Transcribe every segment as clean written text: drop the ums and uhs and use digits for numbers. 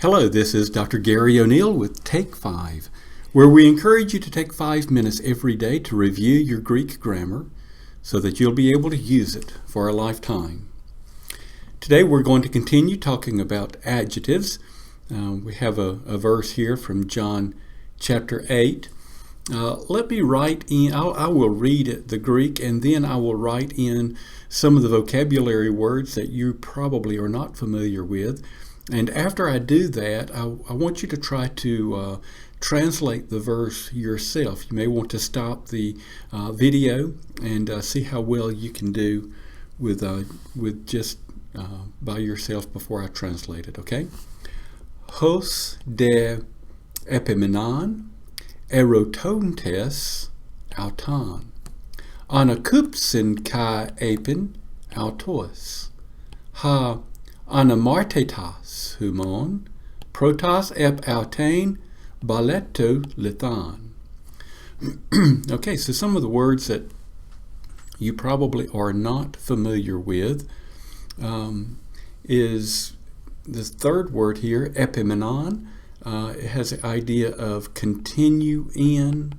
Hello, this is Dr. Gary O'Neill with Take5, where we encourage you to take 5 minutes every day to review your Greek grammar so that you'll be able to use it for a lifetime. Today we're going to continue talking about adjectives. We have a verse here from John chapter 8. Let me write in, I will read the Greek and then I will write in some of the vocabulary words that you probably are not familiar with. And after I do that, I want you to try to translate the verse yourself. You may want to stop the video and see how well you can do with just by yourself before I translate it, okay? Hos de epimenon erotontes auton anakupsin kai epin autos ha anamartetas humon protas ep autain baleto lithan. Okay, so some of the words that you probably are not familiar with is the third word here, epimenon. It has the idea of continue in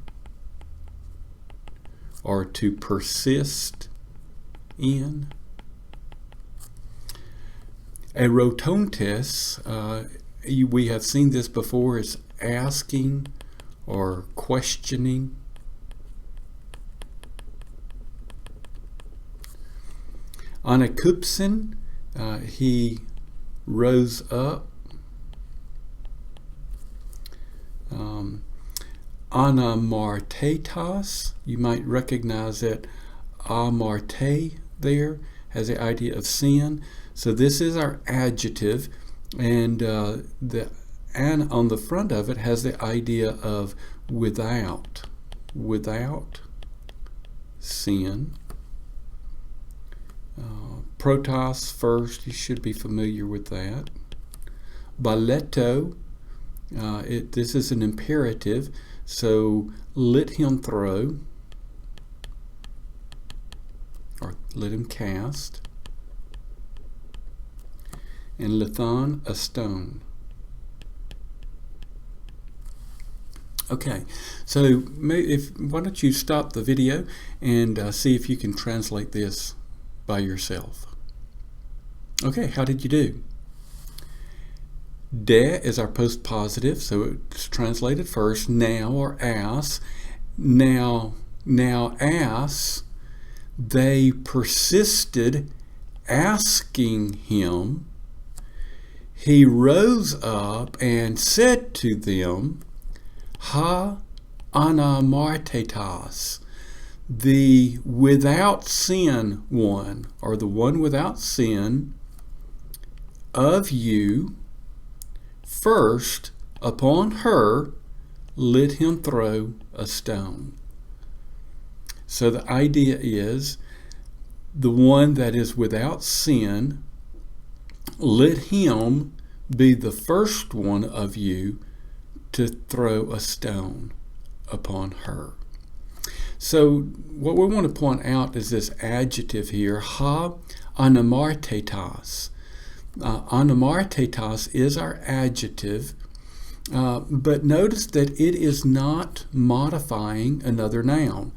or to persist in. Erotontes, we have seen this before, is asking or questioning. Anakupsin, he rose up. Anamartetas, you might recognize that amarte there has the idea of sin. So this is our adjective, and the "an" on the front of it has the idea of without sin. Protos first, you should be familiar with that. Baleto, this is an imperative, so let him throw, or let him cast. And lithan, a stone. Okay, so why don't you stop the video and see if you can translate this by yourself. Okay, how did you do? De is our postpositive, so it's translated first, now or as. Now as they persisted asking him, he rose up and said to them, Ha anamartetas, the without sin one, or the one without sin of you, first upon her let him throw a stone. So the idea is the one that is without sin, let him be the first one of you to throw a stone upon her. So what we want to point out is this adjective here, ha anamartetas. Anamartetas is our adjective, but notice that it is not modifying another noun.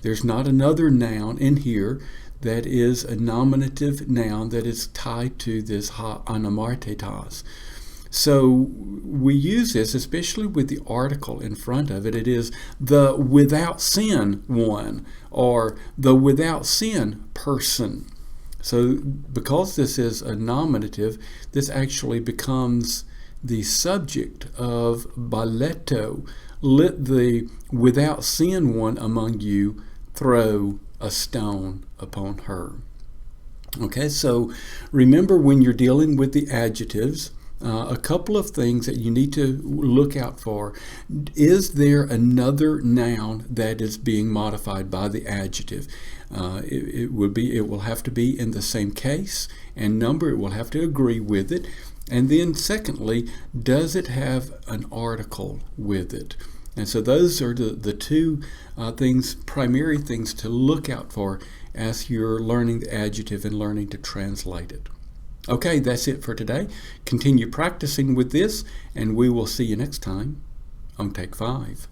There's not another noun in here that is a nominative noun that is tied to this ha anamartetas. So we use this, especially with the article in front of it. It is the without sin one, or the without sin person. So because this is a nominative, this actually becomes the subject of baleto. Let the without sin one among you throw a stone upon her. Okay, so remember when you're dealing with the adjectives, a couple of things that you need to look out for. Is there another noun that is being modified by the adjective? It will have to be in the same case and number. It will have to agree with it. And then secondly, does it have an article with it? And so those are the two primary things to look out for as you're learning the adjective and learning to translate it. Okay, that's it for today. Continue practicing with this, and we will see you next time on Take 5.